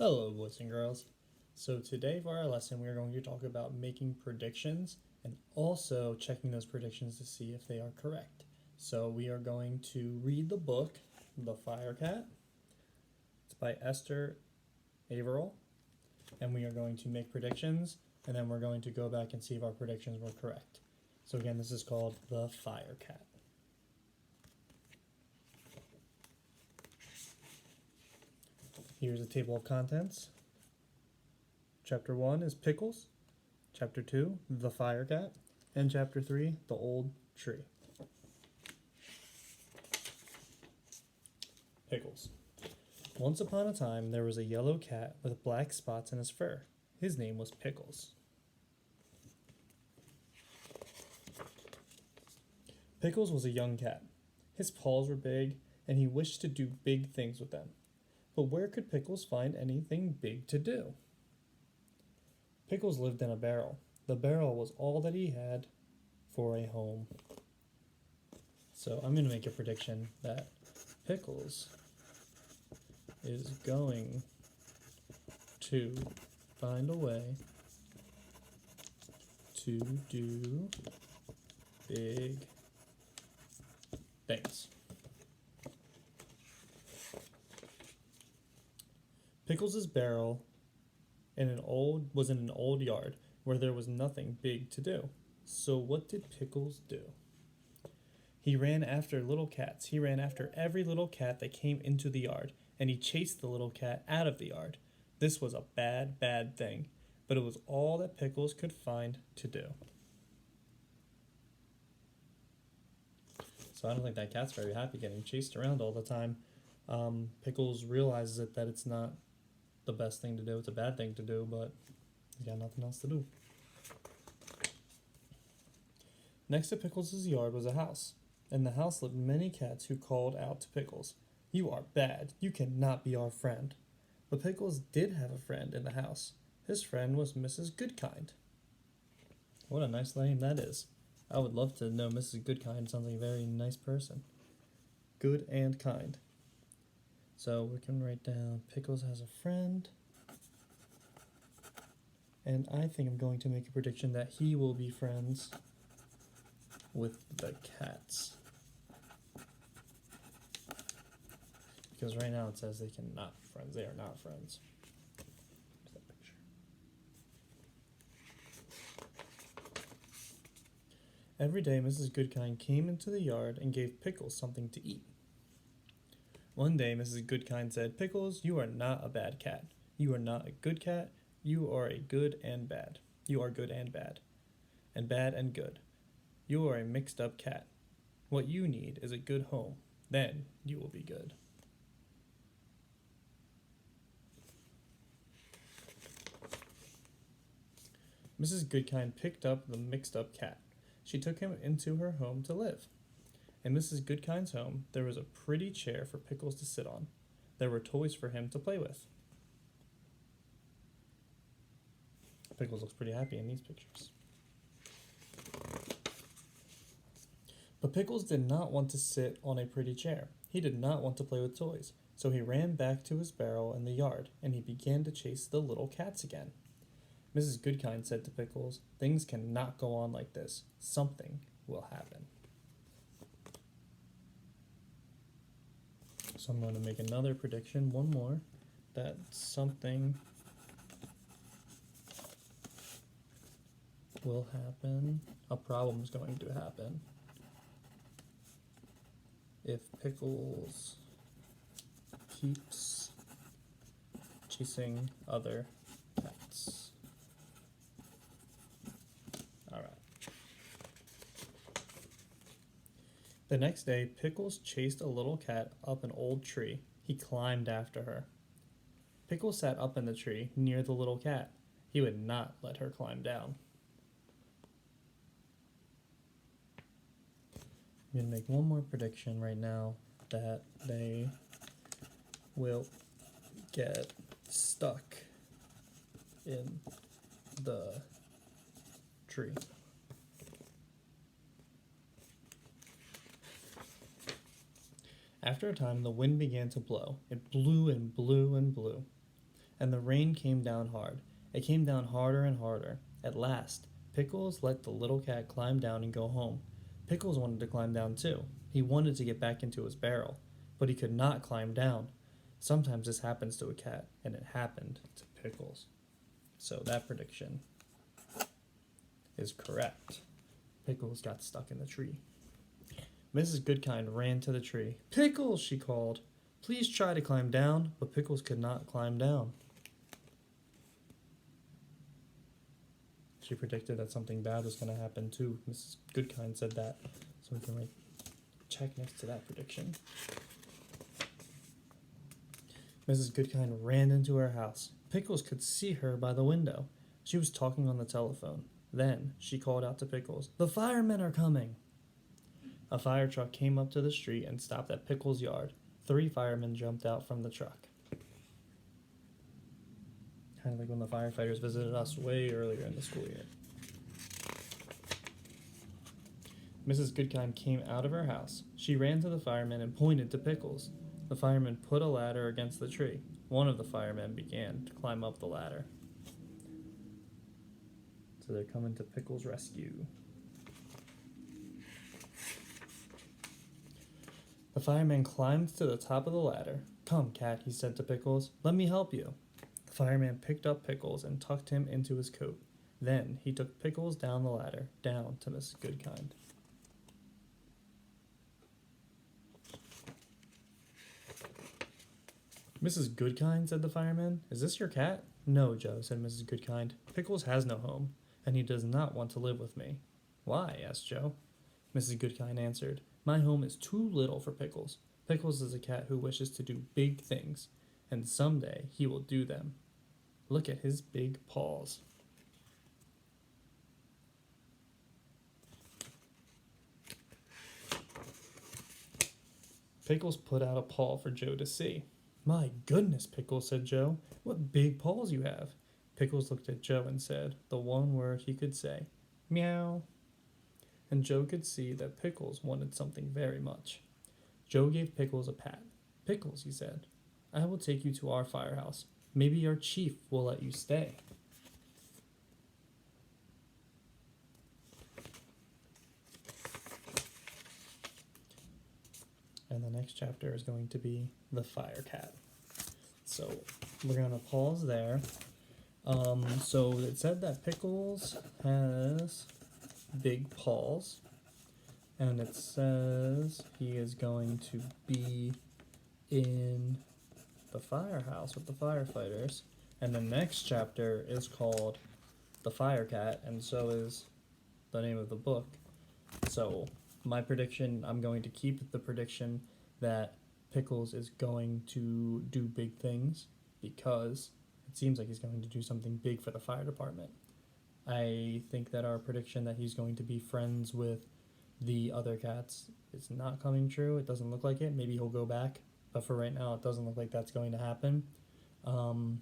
Hello, boys and girls. So, today for our lesson, we are going to talk about making predictions and also checking those predictions to see if they are correct. So, we are going to read the book, The Fire Cat. It's by Esther Averill. And we are going to make predictions, and then we're going to go back and see if our predictions were correct. So, again, this is called The Fire Cat. Here's a table of contents. Chapter 1 is Pickles. Chapter 2, The Fire Cat. And Chapter 3, The Old Tree. Pickles. Once upon a time, there was a yellow cat with black spots in his fur. His name was Pickles. Pickles was a young cat. His paws were big, and he wished to do big things with them. But where could Pickles find anything big to do? Pickles lived in a barrel. The barrel was all that he had for a home. So I'm going to make a prediction that Pickles is going to find a way to do big things. Pickles' barrel was in an old yard where there was nothing big to do. So what did Pickles do? He ran after little cats. He ran after every little cat that came into the yard, and he chased the little cat out of the yard. This was a bad, bad thing, but it was all that Pickles could find to do. So I don't think that cat's very happy getting chased around all the time. Pickles realizes that it's not the best thing to do. It's a bad thing to do, but he's got nothing else to do. Next to Pickles' yard was a house. In the house lived many cats who called out to Pickles, "You are bad. You cannot be our friend." But Pickles did have a friend in the house. His friend was Mrs. Goodkind. What a nice name that is. I would love to know Mrs. Goodkind. Sounds like a very nice person. Good and kind. So we can write down Pickles has a friend. And I think I'm going to make a prediction that he will be friends with the cats. Because right now it says they cannot be friends. They are not friends. There's that picture. Every day Mrs. Goodkind came into the yard and gave Pickles something to eat. One day Mrs. Goodkind said, "Pickles, you are not a bad cat. You are not a good cat. You are a good and bad. You are good and bad. And bad and good. You are a mixed up cat. What you need is a good home. Then you will be good." Mrs. Goodkind picked up the mixed up cat. She took him into her home to live. In Mrs. Goodkind's home, there was a pretty chair for Pickles to sit on. There were toys for him to play with. Pickles looks pretty happy in these pictures. But Pickles did not want to sit on a pretty chair. He did not want to play with toys. So he ran back to his barrel in the yard, and he began to chase the little cats again. Mrs. Goodkind said to Pickles, "Things cannot go on like this. Something will happen." So I'm going to make another prediction, one more, that something will happen. A problem is going to happen if Pickles keeps chasing other cats. Alright. The next day, Pickles chased a little cat up an old tree. He climbed after her. Pickles sat up in the tree near the little cat. He would not let her climb down. I'm going to make one more prediction right now that they will get stuck in the tree. After a time, the wind began to blow. It blew and blew and blew. and the rain came down hard. It came down harder and harder. At last, Pickles let the little cat climb down and go home. Pickles wanted to climb down too. He wanted to get back into his barrel, but he could not climb down. Sometimes this happens to a cat, and it happened to Pickles. So that prediction is correct. Pickles got stuck in the tree. Mrs. Goodkind ran to the tree. "Pickles," she called. "Please try to climb down," but Pickles could not climb down. She predicted that something bad was going to happen too. Mrs. Goodkind said that, so we can write check next to that prediction. Mrs. Goodkind ran into her house. Pickles could see her by the window. She was talking on the telephone. Then she called out to Pickles, "The firemen are coming!" A fire truck came up to the street and stopped at Pickles' yard. 3 firemen jumped out from the truck. Kind of like when the firefighters visited us way earlier in the school year. Mrs. Goodkind came out of her house. She ran to the firemen and pointed to Pickles. The firemen put a ladder against the tree. One of the firemen began to climb up the ladder. So they're coming to Pickles' rescue. The fireman climbed to the top of the ladder. "Come, cat," he said to Pickles. "Let me help you." The fireman picked up Pickles and tucked him into his coat. Then he took Pickles down the ladder, down to Mrs. Goodkind. "Mrs. Goodkind," said the fireman, "is this your cat?" "No, Joe," said Mrs. Goodkind. "Pickles has no home, and he does not want to live with me." "Why?" asked Joe. Mrs. Goodkind answered, "My home is too little for Pickles. Pickles is a cat who wishes to do big things, and someday he will do them. Look at his big paws." Pickles put out a paw for Joe to see. "My goodness, Pickles," said Joe, "what big paws you have." Pickles looked at Joe and said the one word he could say, "Meow." And Joe could see that Pickles wanted something very much. Joe gave Pickles a pat. "Pickles," he said, "I will take you to our firehouse. Maybe our chief will let you stay." And the next chapter is going to be the fire cat. So we're going to pause there. So it said that Pickles has big paws, and it says he is going to be in the firehouse with the firefighters, and the next chapter is called The Fire Cat, and so is the name of the book. So my prediction, I'm going to keep the prediction that Pickles is going to do big things, because it seems like he's going to do something big for the fire department. I think that our prediction that he's going to be friends with the other cats is not coming true. It doesn't look like it. Maybe he'll go back, but for right now, it doesn't look like that's going to happen. And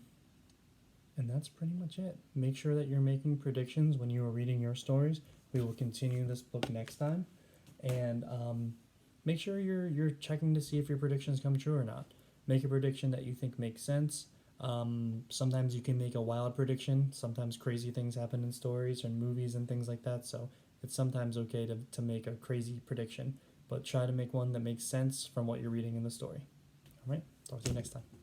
that's pretty much it. Make sure that you're making predictions when you are reading your stories. We will continue this book next time, and make sure you're checking to see if your predictions come true or not. Make a prediction that you think makes sense. Sometimes you can make a wild prediction. Sometimes crazy things happen in stories or movies and things like that, so it's sometimes okay to make a crazy prediction, but try to make one that makes sense from what you're reading in the story. All right, talk to you next time.